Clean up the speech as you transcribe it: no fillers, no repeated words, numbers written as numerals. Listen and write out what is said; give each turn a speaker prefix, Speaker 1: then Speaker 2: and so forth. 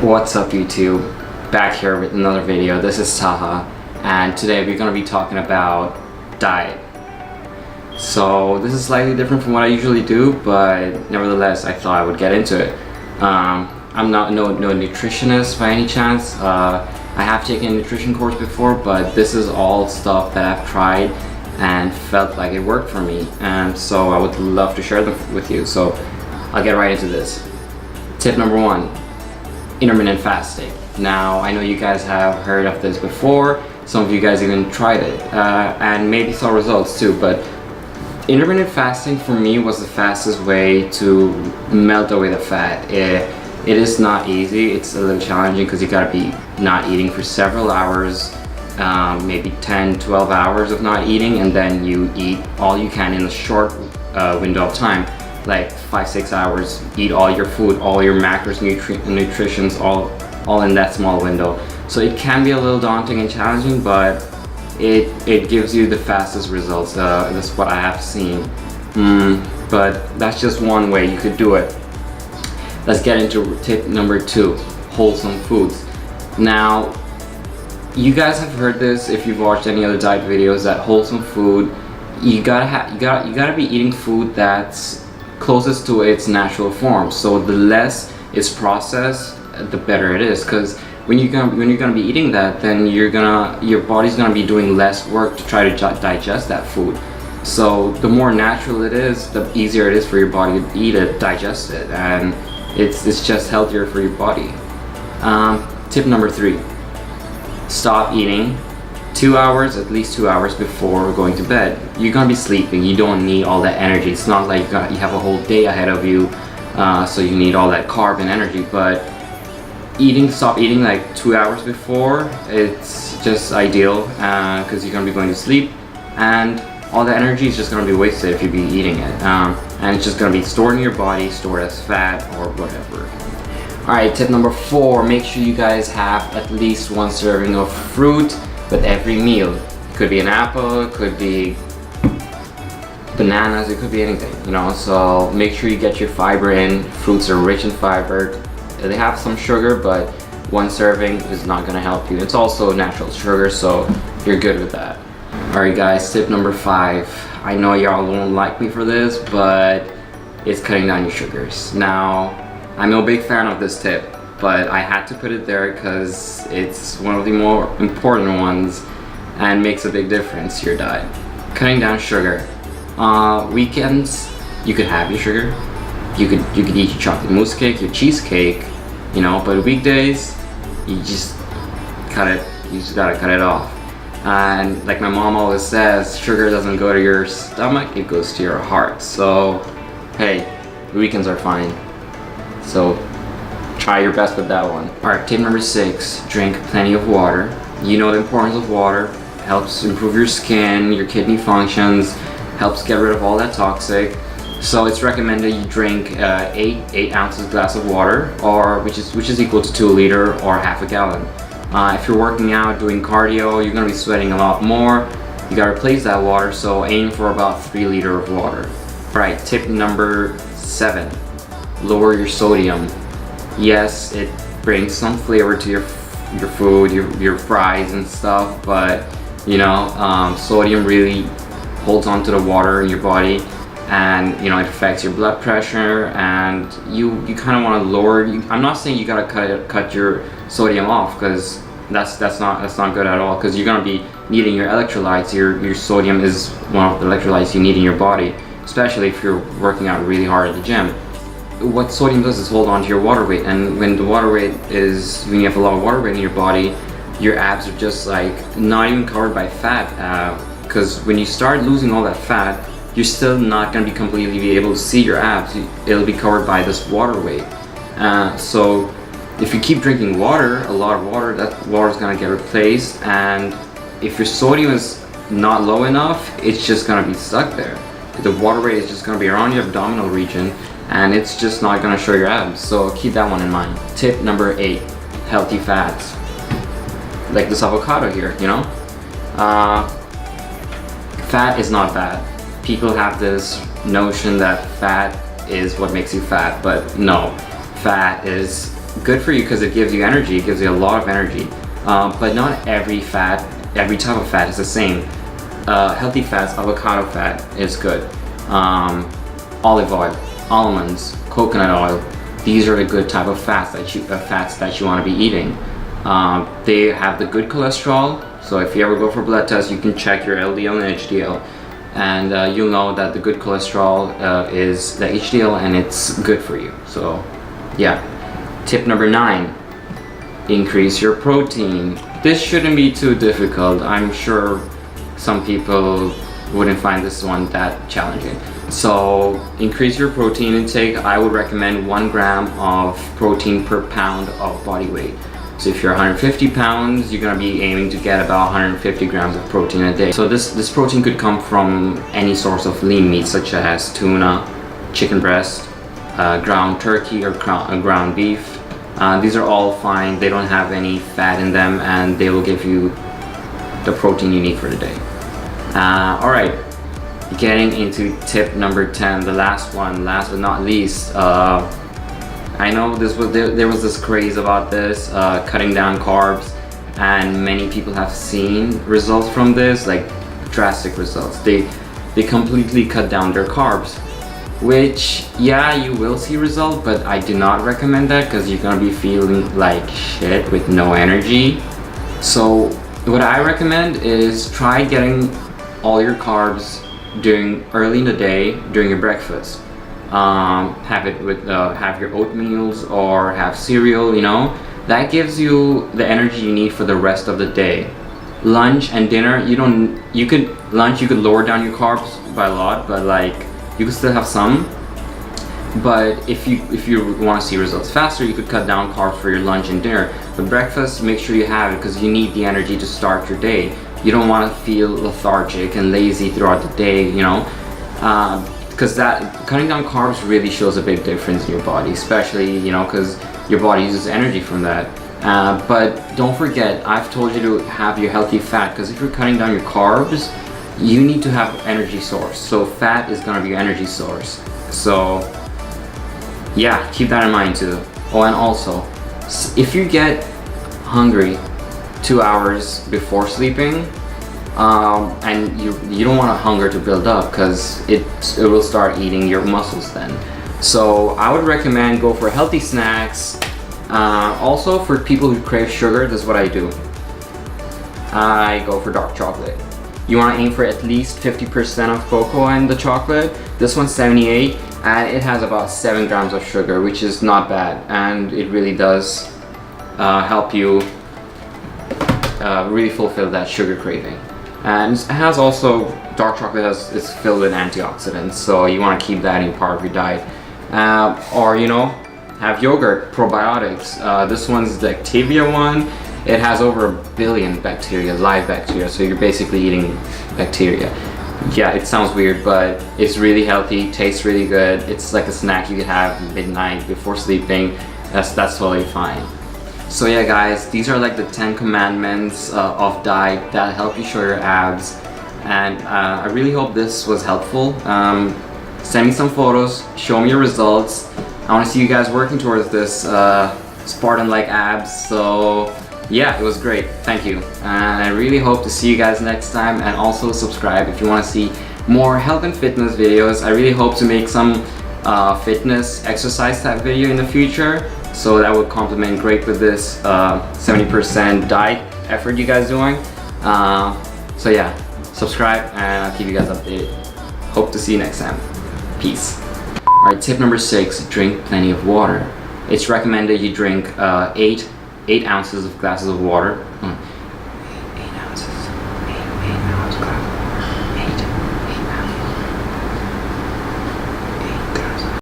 Speaker 1: What's up YouTube? Back here with another video. This is Taha, and today we're going to be talking about diet. So this is slightly different from what I usually do, but nevertheless I thought I would get into it. I'm not no nutritionist by any chance. I have taken a nutrition course before, but this is all stuff that I've tried and felt like it worked for me, and so I would love to share them with you. So I'll get right into this. Tip number 1. Intermittent fasting. Now, I know you guys have heard of this before. Some of you guys even tried it and maybe saw results too, but intermittent fasting for me was the fastest way to melt away the fat. It is not easy. It's a little challenging because you gotta be not eating for several hours, maybe 10-12 hours of not eating, and then you eat all you can in a short window of time, like 5-6 hours. Eat all your food, all your macros, nutritions, all in that small window. So it can be a little daunting and challenging, but it gives you the fastest results. That's what I have seen. But that's just one way you could do it. Let's get into tip number 2, wholesome foods. Now, you guys have heard this if you've watched any other diet videos, that wholesome food, you gotta be eating food that's closest to its natural form. So the less it's processed, the better it is, because when you're gonna be eating that, then your body's gonna be doing less work to try to digest that food. So the more natural it is, the easier it is for your body to eat it, digest it, and it's just healthier for your body. Tip number 3. Stop eating at least 2 hours before going to bed. You're gonna be sleeping. You don't need all that energy. It's not like you have a whole day ahead of you, so you need all that carb and energy. But stop eating like 2 hours before. It's just ideal because you're gonna be going to sleep, and all the energy is just gonna be wasted if you be eating it, and it's just gonna be stored in your body, stored as fat or whatever. Alright, tip number 4. Make sure you guys have at least 1 serving of fruit with every meal. It could be an apple, it could be bananas, it could be anything, you know. So make sure you get your fiber in. Fruits are rich in fiber. They have some sugar, but 1 serving is not going to help you. It's also natural sugar, so you're good with that. Alright guys, tip number 5. I know y'all won't like me for this, but it's cutting down your sugars. Now, I'm no big fan of this tip, but I had to put it there because it's one of the more important ones and makes a big difference to your diet. Cutting down sugar. Weekends, you could have your sugar. You could eat your chocolate mousse cake, your cheesecake, you know, but weekdays, you just cut it. You just gotta cut it off. And like my mom always says, sugar doesn't go to your stomach, it goes to your heart. So, hey, weekends are fine. So, try your best with that one. Alright, tip number 6, drink plenty of water. You know the importance of water. Helps improve your skin, your kidney functions, helps get rid of all that toxic. So it's recommended you drink 8 ounces glass of water, or which is equal to 2 liter or half a gallon. If you're working out, doing cardio, you're gonna be sweating a lot more. You gotta replace that water, so aim for about 3 liters of water. Alright, tip number 7, lower your sodium. Yes, it brings some flavor to your food, your fries and stuff, but you know, sodium really holds on to the water in your body, and you know, it affects your blood pressure, and you kind of want to lower. I'm not saying you gotta cut your sodium off, because that's not good at all, because you're gonna be needing your electrolytes. Your sodium is one of the electrolytes you need in your body, especially if you're working out really hard at the gym. What sodium does is hold on to your water weight, and when you have a lot of water weight in your body, your abs are just like not even covered by fat, because when you start losing all that fat, you're still not going to be completely able to see your abs. It'll be covered by this water weight. So if you keep drinking water, a lot of water, that water is going to get replaced, and if your sodium is not low enough, it's just going to be stuck there. The water weight is just going to be around your abdominal region, and it's just not going to show your abs. So keep that one in mind. Tip number 8, healthy fats. Like this avocado here, you know? Fat is not bad. People have this notion that fat is what makes you fat, but no. Fat is good for you because it gives you energy. It gives you a lot of energy. But not every type of fat is the same. Healthy fats, avocado fat is good. Olive oil, almonds, coconut oil. These are the good type of fats that you want to be eating. They have the good cholesterol. So if you ever go for blood tests, you can check your LDL and HDL, and you'll know that the good cholesterol is the HDL, and it's good for you. So yeah. Tip number 9, increase your protein. This shouldn't be too difficult. I'm sure some people wouldn't find this one that challenging. So increase your protein intake. I would recommend 1 gram of protein per pound of body weight. So if you're 150 pounds, you're gonna be aiming to get about 150 grams of protein a day. So this protein could come from any source of lean meat, such as tuna, chicken breast, ground turkey, or ground beef. These are all fine. They don't have any fat in them, and they will give you the protein you need for the day. All right, getting into tip number 10, the last one, last but not least. I know there was this craze about this, cutting down carbs, and many people have seen results from this, like drastic results. They completely cut down their carbs, which, yeah, you will see results, but I do not recommend that because you're gonna be feeling like shit with no energy. So what I recommend is try getting all your carbs early in the day during your breakfast. Have your oatmeals or have cereal, you know. That gives you the energy you need for the rest of the day. Lunch and dinner, you could lower down your carbs by a lot, but like you could still have some. But if you want to see results faster, you could cut down carbs for your lunch and dinner. But breakfast, make sure you have it because you need the energy to start your day. You don't want to feel lethargic and lazy throughout the day, you know. Because cutting down carbs really shows a big difference in your body, especially, you know, because your body uses energy from that. But don't forget, I've told you to have your healthy fat, because if you're cutting down your carbs, you need to have energy source. So fat is gonna be your energy source. So yeah, keep that in mind too. Oh, and also, if you get hungry 2 hours before sleeping, and you don't want hunger to build up because it will start eating your muscles then. So I would recommend go for healthy snacks. Also for people who crave sugar, this is what I do. I go for dark chocolate. You want to aim for at least 50% of cocoa in the chocolate. This one's 78, and it has about 7 grams of sugar, which is not bad, and it really does help you really fulfill that sugar craving. And it has also, dark chocolate is filled with antioxidants, so you want to keep that in part of your diet. Or, you know, have yogurt, probiotics. This one's the Activia one. It has over 1 billion bacteria, live bacteria, so you're basically eating bacteria. Yeah, it sounds weird, but it's really healthy, tastes really good. It's like a snack you could have midnight before sleeping. That's totally fine. So yeah guys, these are like the 10 commandments of diet that help you show your abs, and I really hope this was helpful. Send me some photos, show me your results. I want to see you guys working towards this Spartan-like abs. So yeah, it was great, thank you, and I really hope to see you guys next time. And also subscribe if you want to see more health and fitness videos. I really hope to make some fitness exercise type video in the future. So that would complement great with this 70% diet effort you guys doing. So yeah, subscribe and I'll keep you guys updated. Hope to see you next time. Peace. Alright, tip number 6, drink plenty of water. It's recommended you drink 8 ounces of glasses of water.